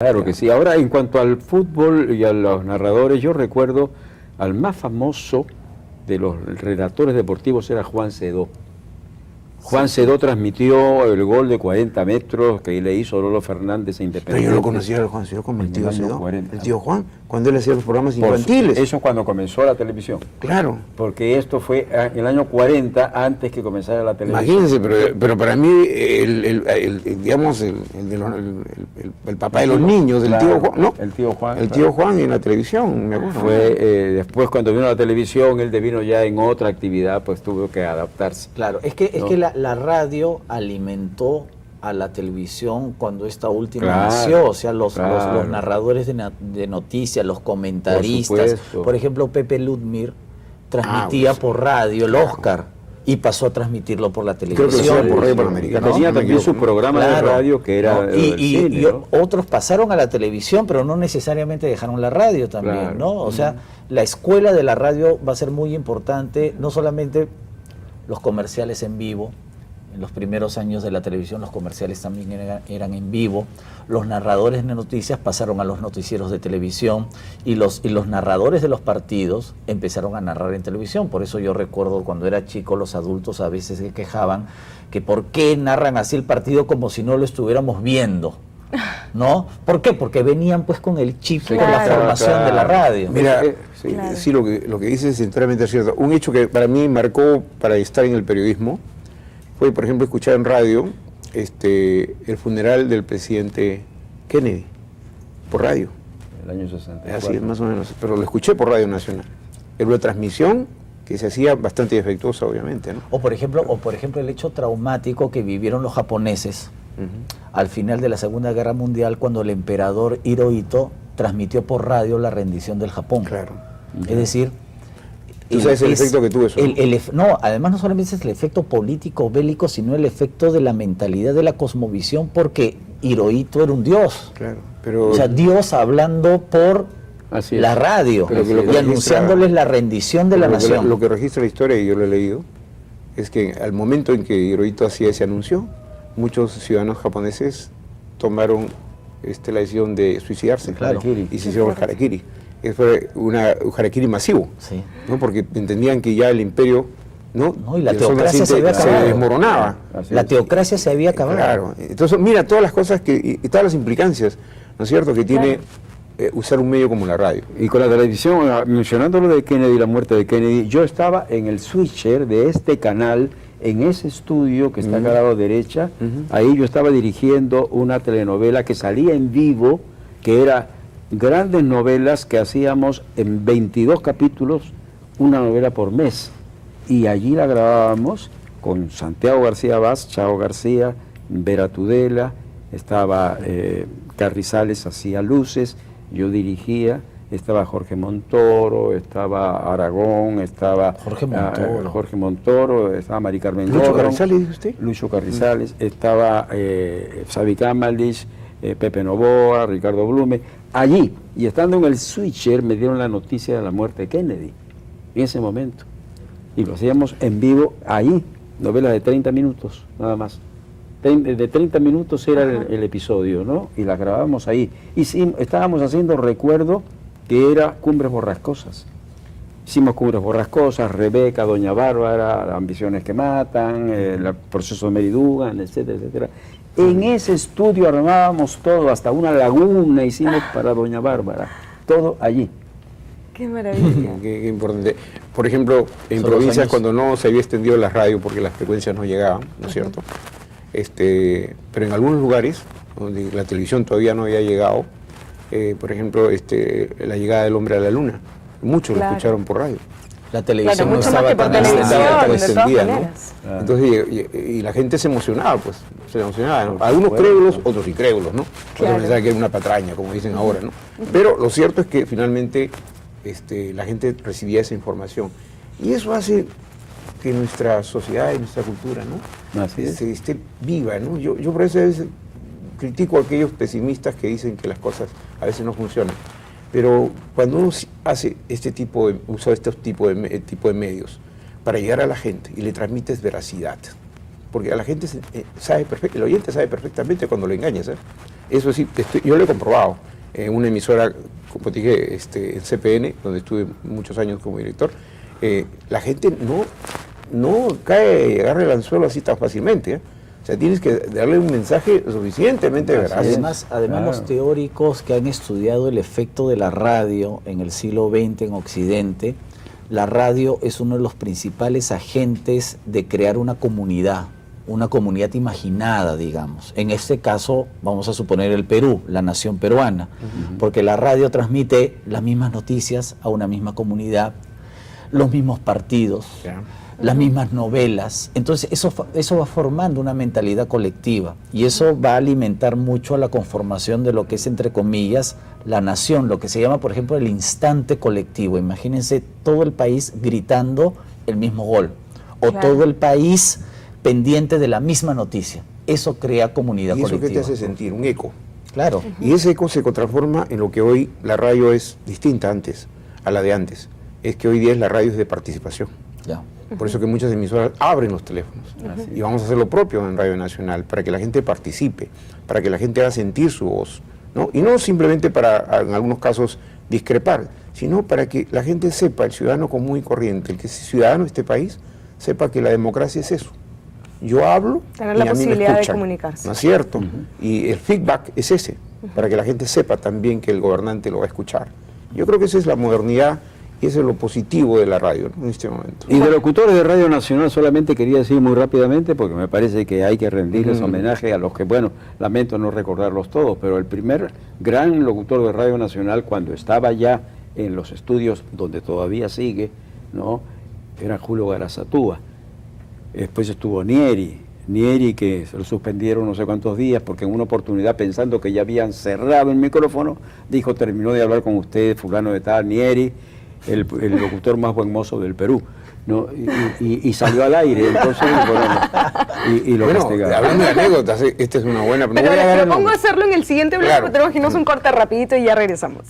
Claro que sí. Ahora, en cuanto al fútbol y a los narradores, yo recuerdo al más famoso de los relatores deportivos era Juan Sedó. Juan Sedó transmitió el gol de 40 metros que le hizo Lolo Fernández a Independiente. Pero yo lo conocía al Juan Sedó como el tío Sedó, 40. el tío Juan, cuando él hacía los programas infantiles. Eso es cuando comenzó la televisión. Claro. Porque esto fue en el año 40, antes que comenzara la televisión. Imagínense, pero para mí, digamos, el papá de los niños, el tío Juan, ¿no? El tío Juan. El tío Juan en la televisión, me acuerdo. Fue, después cuando vino la televisión, él vino ya en otra actividad, pues tuvo que adaptarse. Claro, es que la radio alimentó a la televisión cuando esta última nació, o sea, los narradores de noticias, los comentaristas, por ejemplo, Pepe Ludmir transmitía por radio el Oscar y pasó a transmitirlo por la televisión. Creo que lo hacía por Radio Panamericana. Tenía también su programa de radio que era y otros pasaron a la televisión, pero no necesariamente dejaron la radio también, ¿no? O sea, la escuela de la radio va a ser muy importante, no solamente los comerciales en vivo. En los primeros años de la televisión los comerciales también eran en vivo, los narradores de noticias pasaron a los noticieros de televisión y los narradores de los partidos empezaron a narrar en televisión. Por eso yo recuerdo cuando era chico los adultos a veces se quejaban que por qué narran así el partido como si no lo estuviéramos viendo, ¿no? ¿Por qué? Porque venían pues con el chip, con la formación de la radio. Mira, sí, lo que dices es enteramente cierto. Un hecho que para mí marcó para estar en el periodismo fue, por ejemplo, escuchar en radio el funeral del presidente Kennedy, por radio. El año 64. Así es, más o menos, pero lo escuché por Radio Nacional. Era una transmisión que se hacía bastante defectuosa, obviamente, ¿no? O por ejemplo, el hecho traumático que vivieron los japoneses al final de la Segunda Guerra Mundial, cuando el emperador Hirohito transmitió por radio la rendición del Japón. Claro. Es decir, ¿tú sabes el efecto que tuvo eso? No, además no solamente es el efecto político bélico, sino el efecto de la mentalidad, de la cosmovisión, porque Hirohito era un dios. Claro, pero... O sea, Dios hablando por la radio y anunciándoles la rendición de la nación. Lo que registra la historia, y yo lo he leído, es que al momento en que Hirohito hacía ese anuncio, muchos ciudadanos japoneses tomaron la decisión de suicidarse. Claro. Y se hicieron el harakiri. Fue un harakiri masivo, ¿no? Porque entendían que ya el imperio, ¿no? Y la teocracia se había acabado. Se desmoronaba. La teocracia se había acabado. Claro. Entonces, mira todas las cosas y todas las implicancias, ¿no es cierto?, que tiene usar un medio como la radio. Y con la televisión, mencionando lo de Kennedy, la muerte de Kennedy, yo estaba en el switcher de este canal, en ese estudio que está acá al lado derecha, ahí yo estaba dirigiendo una telenovela que salía en vivo, que era grandes novelas que hacíamos en 22 capítulos, una novela por mes, y allí la grabábamos con Santiago García Vaz, Chao García, Vera Tudela, estaba Carrizales, hacía luces, yo dirigía, estaba Jorge Montoro, estaba Aragón, estaba Jorge Montoro, estaba Mari Carmen ¿Lucho Gordon, Carrizales, dice usted? Lucho Carrizales, estaba Xavi Kamalich, Pepe Novoa, Ricardo Blume, allí, y estando en el switcher me dieron la noticia de la muerte de Kennedy, en ese momento, y lo hacíamos en vivo ahí, novela de 30 minutos, nada más. De 30 minutos era el episodio, ¿no? Y la grabábamos ahí. Y sí, estábamos haciendo, recuerdo, que era Cumbres Borrascosas. Hicimos Cumbres Borrascosas, Rebeca, Doña Bárbara, Ambiciones que Matan, el proceso de Mary Dugan, etcétera, etcétera. En ese estudio armábamos todo, hasta una laguna hicimos para Doña Bárbara, todo allí. Qué maravilla. Qué importante. Por ejemplo, en provincias cuando no se había extendido la radio porque las frecuencias no llegaban, ¿no es cierto? Pero en algunos lugares donde la televisión todavía no había llegado, por ejemplo, la llegada del hombre a la luna, muchos lo escucharon por radio. La televisión no estaba tan extendida, ¿no? Entonces, y la gente se emocionaba, pues, ¿no? Algunos crédulos, otros incrédulos, ¿no? Otros pensaban que era una patraña, como dicen ahora, ¿no? Pero lo cierto es que finalmente la gente recibía esa información. Y eso hace que nuestra sociedad y nuestra cultura, ¿no? Esté viva, ¿no? Yo por eso a veces critico a aquellos pesimistas que dicen que las cosas a veces no funcionan. Pero cuando uno hace usa este tipo de medios para llegar a la gente y le transmites veracidad, porque a la gente el oyente sabe perfectamente cuando lo engañas, Eso sí, yo lo he comprobado en una emisora, como te dije, en CPN, donde estuve muchos años como director. La gente no agarra el anzuelo así tan fácilmente, ¿eh? O sea, tienes que darle un mensaje suficientemente veraz. Además, Claro. los teóricos que han estudiado el efecto de la radio en el siglo XX en Occidente, la radio es uno de los principales agentes de crear una comunidad imaginada, digamos. En este caso, vamos a suponer el Perú, la nación peruana, porque la radio transmite las mismas noticias a una misma comunidad, los mismos partidos, las mismas novelas. Entonces eso va formando una mentalidad colectiva y eso va a alimentar mucho a la conformación de lo que es, entre comillas, la nación, lo que se llama, por ejemplo, el instante colectivo. Imagínense todo el país gritando el mismo gol o Claro. todo el país pendiente de la misma noticia. Eso crea comunidad ¿Y eso colectiva. qué te hace sentir? Un eco. Claro. Y ese eco se transforma en lo que hoy la radio es distinta a la de antes. Es que hoy día la radio es de participación. Ya. Por eso que muchas emisoras abren los teléfonos. Y vamos a hacer lo propio en Radio Nacional, para que la gente participe, para que la gente haga sentir su voz, ¿no? Y no simplemente para, en algunos casos, discrepar, sino para que la gente sepa, el ciudadano común y corriente, el que es ciudadano de este país, sepa que la democracia es eso. Yo hablo Tener y la a mí me posibilidad de escuchan, comunicarse. ¿no es cierto? Y el feedback es ese, para que la gente sepa también que el gobernante lo va a escuchar. Yo creo que esa es la modernidad y eso es lo positivo de la radio, ¿no? En este momento. Y de locutores de Radio Nacional solamente quería decir muy rápidamente, porque me parece que hay que rendirles homenaje a los que, bueno, lamento no recordarlos todos, pero el primer gran locutor de Radio Nacional cuando estaba ya en los estudios donde todavía sigue, ¿no?, era Julio Garazatúa. Después estuvo Nieri, que se lo suspendieron no sé cuántos días porque en una oportunidad, pensando que ya habían cerrado el micrófono, dijo: terminó de hablar con usted fulano de tal, Nieri, el locutor más buen mozo del Perú, ¿no? Y salió al aire, entonces y lo Bueno, castigaron. hablando de anécdotas, esta es una buena... Pero voy a les dar el propongo nombre. hacerlo en el siguiente bloque, Claro. porque tenemos que irnos un corte rapidito y ya regresamos.